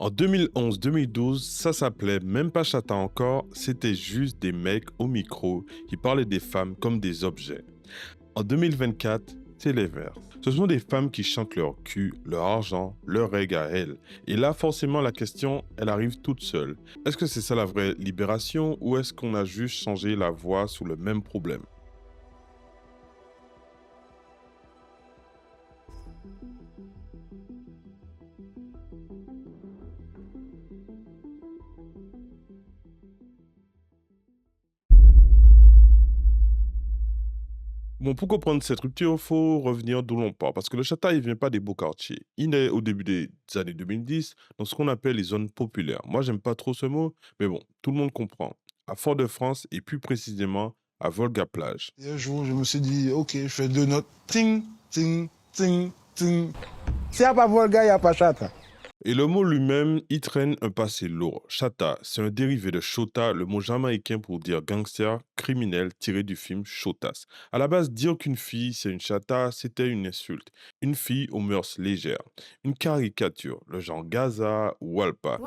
En 2011-2012, ça s'appelait même pas Chata encore, c'était juste des mecs au micro qui parlaient des femmes comme des objets. En 2024, c'est les Verts. Ce sont des femmes qui chantent leur cul, leur argent, leur règle à elles. Et là, forcément, la question, elle arrive toute seule. Est-ce que c'est ça la vraie libération ou est-ce qu'on a juste changé la voix sous le même problème? Bon, pour comprendre cette rupture, il faut revenir d'où l'on part, parce que le chata, il vient pas des beaux quartiers. Il naît au début des années 2010, dans ce qu'on appelle les zones populaires. Moi, j'aime pas trop ce mot, mais bon, tout le monde comprend. À Fort-de-France, et plus précisément à Volga-Plage. Et un jour, je me suis dit, ok, je fais 2 notes. Ting, ting, ting, ting. S'il n'y a pas Volga, il n'y a pas Chata. Et le mot lui-même, il traîne un passé lourd. Chata, c'est un dérivé de chota, le mot jamaïcain pour dire gangster, criminel, tiré du film Chotas. À la base, dire qu'une fille, c'est une chata, c'était une insulte. Une fille aux mœurs légères. Une caricature, le genre Gaza ou Walpa.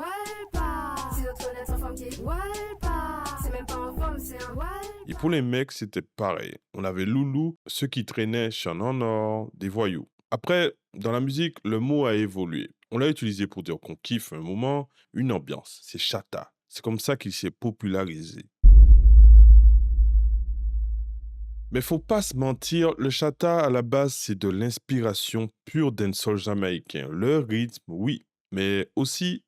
Et pour les mecs, c'était pareil. On avait Loulou, ceux qui traînaient Sean en or, des voyous. Après, dans la musique, le mot a évolué. On l'a utilisé pour dire qu'on kiffe un moment, une ambiance. C'est chata. C'est comme ça qu'il s'est popularisé. Mais faut pas se mentir, le chata à la base c'est de l'inspiration pure dancehall jamaïcain. Le rythme, oui, mais aussi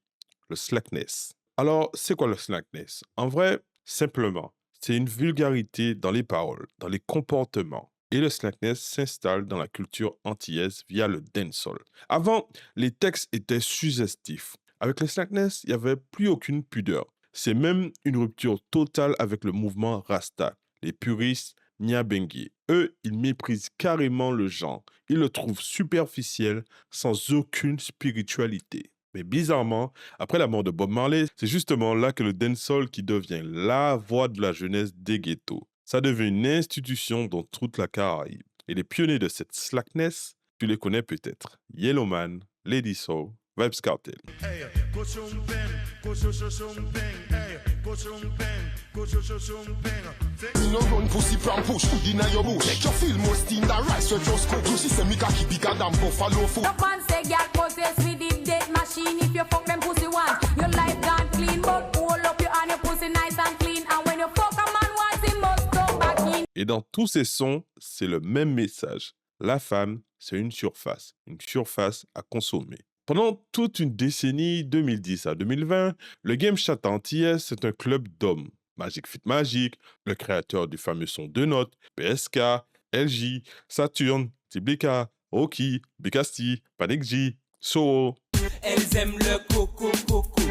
le slackness. Alors, c'est quoi le slackness? En vrai, simplement, c'est une vulgarité dans les paroles, dans les comportements. Et le slackness s'installe dans la culture antillaise via le dancehall. Avant, les textes étaient suggestifs. Avec le slackness, il n'y avait plus aucune pudeur. C'est même une rupture totale avec le mouvement Rasta. Les puristes, Nyabenghi. Eux, ils méprisent carrément le genre. Ils le trouvent superficiel, sans aucune spiritualité. Mais bizarrement, après la mort de Bob Marley, c'est justement là que le dancehall qui devient la voix de la jeunesse des ghettos. Ça devient une institution dans toute la Caraïbe. Et les pionniers de cette slackness, tu les connais peut-être. Yellowman, Lady Soul, Vybz Kartel. Et dans tous ces sons, c'est le même message. La femme, c'est une surface à consommer. Pendant toute une décennie, 2010 à 2020, le game chata antillais, c'est un club d'hommes. Magic Fit Magic, le créateur du fameux son 2 notes, PSK, LJ, Saturn, Tiblika, Oki, Bikasti, Panic J, Soho. Elles aiment le coco coco,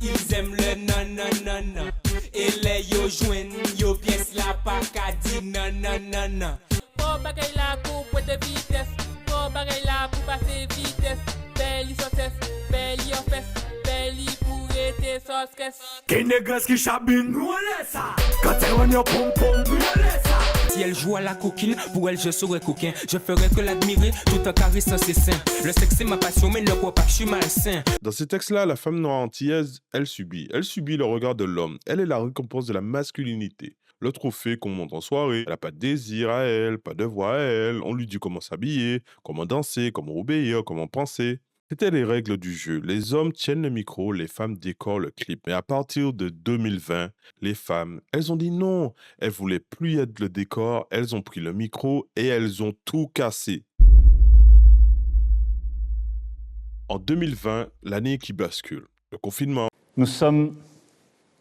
ils aiment le nanana. Et les yo joignent, yo pièce la pa ka di nanana. Oh bagay la pour de vitesse, oh bagay la pour passer vitesse. Belly success, belly of fest, belly pour être sans stress. Qu'est négresses qui chabine, roulez ça. Quand elle rend your pom pom, roulez ça. Si elle joue à la coquine, pour elle je serais coquin. Je ferais que l'admirer tout en caressant ses seins. Le sexe c'est ma passion, mais ne crois pas que je suis malsain. Dans ces textes-là, la femme noire antillaise, elle subit. Elle subit le regard de l'homme. Elle est la récompense de la masculinité. Le trophée qu'on monte en soirée. Elle n'a pas de désir à elle, pas de voix à elle. On lui dit comment s'habiller, comment danser, comment obéir, comment penser. C'était les règles du jeu. Les hommes tiennent le micro, les femmes décorent le clip. Mais à partir de 2020, les femmes, elles ont dit non. Elles voulaient plus être le décor, elles ont pris le micro et elles ont tout cassé. En 2020, l'année qui bascule. Le confinement. Nous sommes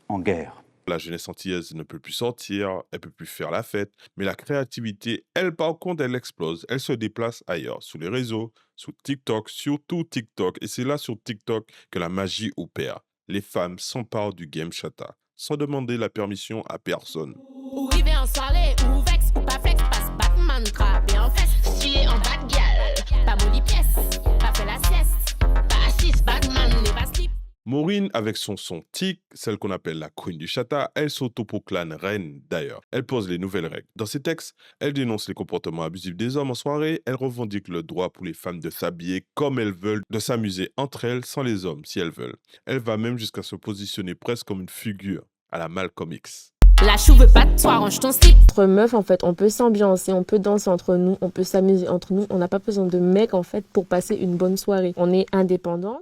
en guerre. La jeunesse antillaise ne peut plus sortir, elle peut plus faire la fête, mais la créativité, elle, par contre, elle explose. Elle se déplace ailleurs, sous les réseaux, sous TikTok, surtout TikTok. Et c'est là sur TikTok que la magie opère. Les femmes s'emparent du game chata, sans demander la permission à personne. Ou rive en soirée, ou vex, ou pas flex, passe Batman, trappe et en fesse. Chier en bad gal, pas molly pièce, pas fait la sieste, pas assise, Batman, n'est pas slip. Maureen, avec son son tic, celle qu'on appelle la queen du chata, elle s'autoproclame reine d'ailleurs. Elle pose les nouvelles règles. Dans ses textes, elle dénonce les comportements abusifs des hommes en soirée, elle revendique le droit pour les femmes de s'habiller comme elles veulent, de s'amuser entre elles sans les hommes si elles veulent. Elle va même jusqu'à se positionner presque comme une figure à la Malcolm X. La chou veut pas de toi, range ton slip. Entre meufs, en fait, on peut s'ambiancer, on peut danser entre nous, on peut s'amuser entre nous. On n'a pas besoin de mecs, en fait, pour passer une bonne soirée. On est indépendants.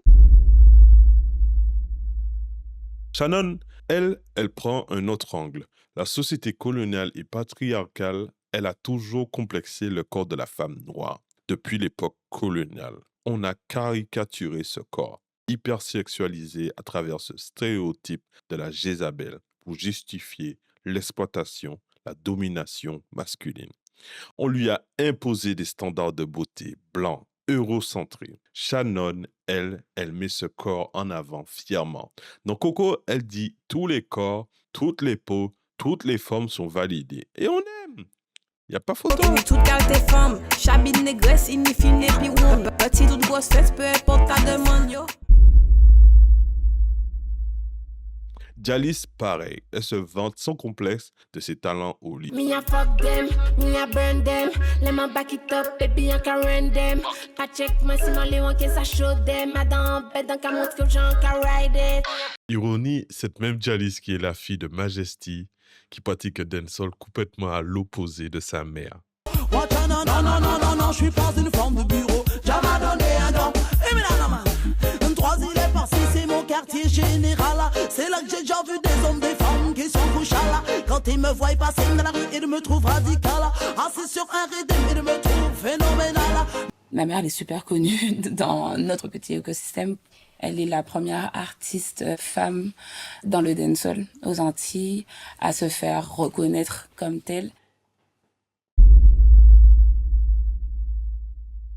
Shannon, elle prend un autre angle. La société coloniale et patriarcale, elle a toujours complexé le corps de la femme noire. Depuis l'époque coloniale, on a caricaturé ce corps, hypersexualisé à travers ce stéréotype de la Jézabel pour justifier l'exploitation, la domination masculine. On lui a imposé des standards de beauté blancs, eurocentrés. Shannon, elle met ce corps en avant fièrement. Dans Coco, elle dit « tous les corps, toutes les peaux, toutes les formes sont validées ». Et on aime. Il n'y a pas photo. Toute qualité femme, chabine négresse, inifine et puis womb. Petit toute grosse fesse, peu importe ta demande, yo. Jalis, pareil, elle se vante sans complexe de ses talents au lit. Me a fuck them, me a burn them. Let me back it up, baby, I can run them. Ka check moi si moi les want que ça show them. Madame, bed dans ka montre que j'en can ride it. Ironie, cette même Jalis qui est la fille de Majesty, qui pratique dancehall complètement à l'opposé de sa mère. Non, je suis pas une forme de bureau. Déjà m'a donné un don. Et mais là, man. Un 3, il est par-ci, c'est mon quartier général. C'est là que j'ai déjà vu des hommes, des femmes qui sont couchés là. Quand ils me voient passer dans la rue, ils me trouvent radical. Assis sur un rythme, ils me trouvent phénoménal. Ma mère, elle est super connue dans notre petit écosystème. Elle est la première artiste femme dans le dancehall aux Antilles à se faire reconnaître comme telle.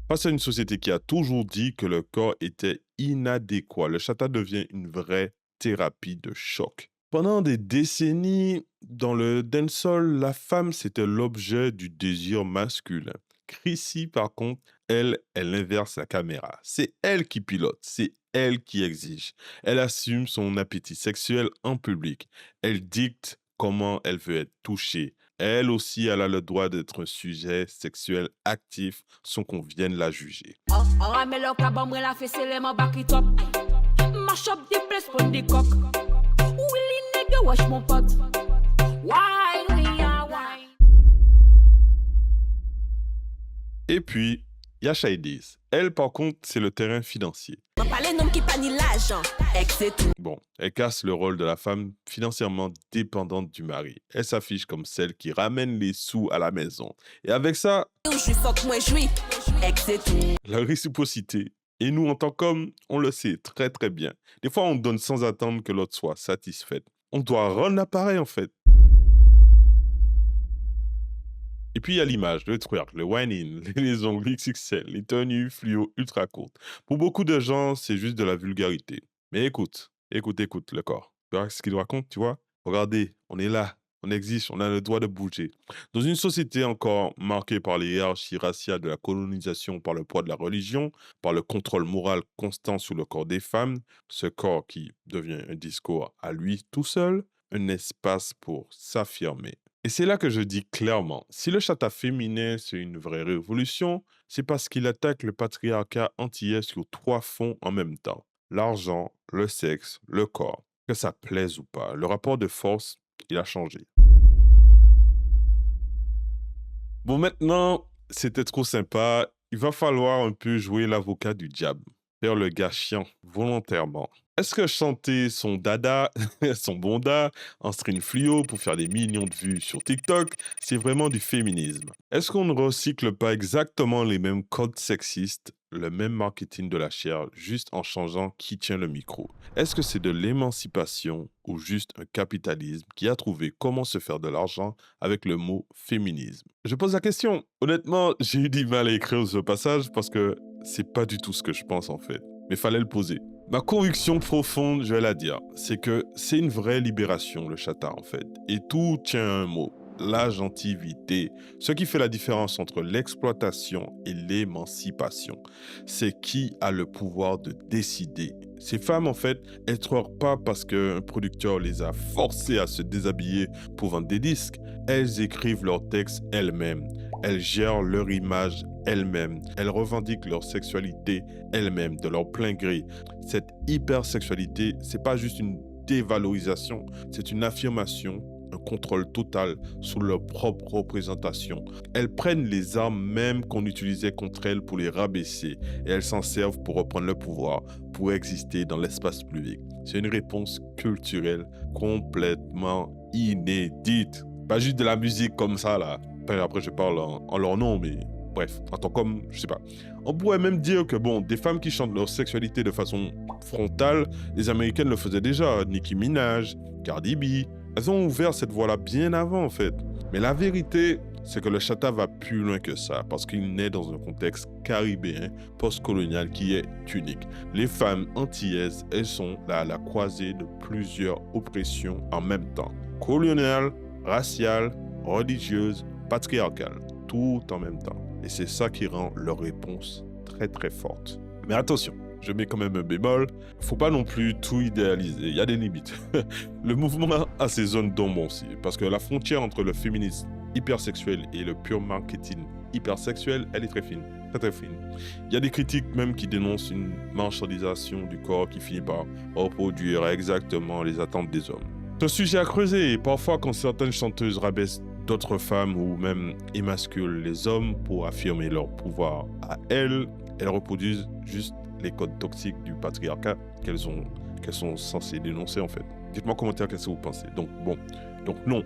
Face à une société qui a toujours dit que le corps était inadéquat, le chata devient une vraie thérapie de choc. Pendant des décennies, dans le dancehall, la femme, c'était l'objet du désir masculin. Chrissy, par contre, elle inverse la caméra. C'est elle qui pilote, c'est elle qui exige. Elle assume son appétit sexuel en public. Elle dicte comment elle veut être touchée. Elle aussi, elle a le droit d'être un sujet sexuel actif sans qu'on vienne la juger. Et puis, il y a Shadies. Elle, par contre, c'est le terrain financier. Bon, elle casse le rôle de la femme financièrement dépendante du mari. Elle s'affiche comme celle qui ramène les sous à la maison. Et avec ça, la réciprocité. Et nous, en tant qu'hommes, on le sait très très bien. Des fois, on donne sans attendre que l'autre soit satisfaite. On doit rendre l'appareil, en fait. Et puis, il y a l'image, le twerk, le wine-in, les ongles XXL, les tenues fluo ultra courtes. Pour beaucoup de gens, c'est juste de la vulgarité. Mais écoute le corps. Tu vois ce qu'il raconte, tu vois? Regardez, on est là, on existe, on a le droit de bouger. Dans une société encore marquée par les hiérarchies raciales de la colonisation, par le poids de la religion, par le contrôle moral constant sur le corps des femmes, ce corps qui devient un discours à lui tout seul, un espace pour s'affirmer. Et c'est là que je dis clairement, si le chata féminin c'est une vraie révolution, c'est parce qu'il attaque le patriarcat antillais sur 3 fronts en même temps. L'argent, le sexe, le corps. Que ça plaise ou pas, le rapport de force, il a changé. Bon, maintenant, c'était trop sympa. Il va falloir un peu jouer l'avocat du diable. Faire le gars chiant, volontairement. Est-ce que chanter son dada, son bonda, en string fluo pour faire des millions de vues sur TikTok, c'est vraiment du féminisme? Est-ce qu'on ne recycle pas exactement les mêmes codes sexistes, le même marketing de la chair, juste en changeant qui tient le micro? Est-ce que c'est de l'émancipation ou juste un capitalisme qui a trouvé comment se faire de l'argent avec le mot féminisme? Je pose la question. Honnêtement, j'ai eu du mal à écrire ce passage parce que c'est pas du tout ce que je pense en fait. Mais fallait le poser. Ma conviction profonde, je vais la dire, c'est que c'est une vraie libération, le chata, en fait. Et tout tient à un mot, l'agentivité. Ce qui fait la différence entre l'exploitation et l'émancipation, c'est qui a le pouvoir de décider. Ces femmes, en fait, elles ne travaillent pas parce qu'un producteur les a forcées à se déshabiller pour vendre des disques. Elles écrivent leurs textes elles-mêmes. Elles gèrent leur image elles-mêmes. Elles revendiquent leur sexualité elles-mêmes, de leur plein gré. Cette hypersexualité, c'est pas juste une dévalorisation, c'est une affirmation, un contrôle total sur leur propre représentation. Elles prennent les armes même qu'on utilisait contre elles pour les rabaisser et elles s'en servent pour reprendre le pouvoir, pour exister dans l'espace public. C'est une réponse culturelle complètement inédite. Pas juste de la musique comme ça là. Après je parle en leur nom, mais bref, en tant qu'homme, je sais pas. On pourrait même dire que bon, des femmes qui chantent leur sexualité de façon frontale, les Américaines le faisaient déjà. Nicki Minaj, Cardi B, elles ont ouvert cette voie-là bien avant en fait. Mais la vérité, c'est que le chata va plus loin que ça, parce qu'il naît dans un contexte caribéen, post-colonial qui est unique. Les femmes antillaises, elles sont là à la croisée de plusieurs oppressions en même temps. Coloniale, raciale, religieuse, patriarcale, tout en même temps. Et c'est ça qui rend leur réponse très très forte. Mais attention, je mets quand même un bémol, faut pas non plus tout idéaliser, il y a des limites. Le mouvement a ses zones d'ombre aussi, parce que la frontière entre le féminisme hypersexuel et le pure marketing hypersexuel, elle est très fine, très très fine. Il y a des critiques même qui dénoncent une marchandisation du corps qui finit par reproduire exactement les attentes des hommes. Ce sujet à creuser, et parfois quand certaines chanteuses rabaissent d'autres femmes ou même émasculent les hommes pour affirmer leur pouvoir à elles reproduisent juste les codes toxiques du patriarcat qu'elles sont censées dénoncer en fait. Dites-moi en commentaire qu'est-ce que vous pensez. Donc non,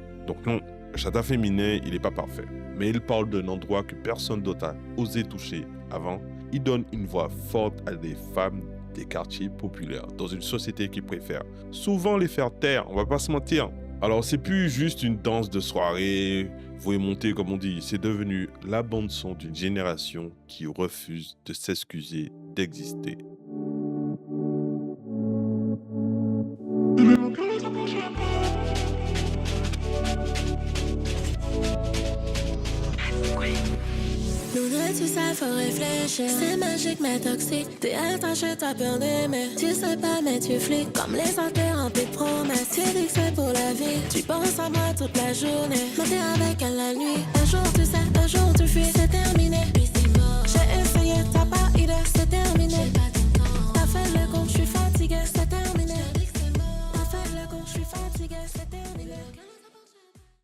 le chata féminin, il n'est pas parfait. Mais il parle d'un endroit que personne d'autre a osé toucher avant. Il donne une voix forte à des femmes des quartiers populaires, dans une société qui préfère souvent les faire taire, on va pas se mentir. Alors c'est plus juste une danse de soirée, vous et monter comme on dit, c'est devenu la bande son d'une génération qui refuse de s'excuser d'exister. Nous deux, tu sais, faut réfléchir. C'est magique, mais toxique. T'es attaché, t'as peur d'aimer. Tu sais pas, mais tu flics. Comme les autres, t'es rempli de promesses. Tu dis que c'est pour la vie. Tu penses à moi toute la journée. Mais t'es avec elle la nuit. Un jour, tu sais, un jour, tu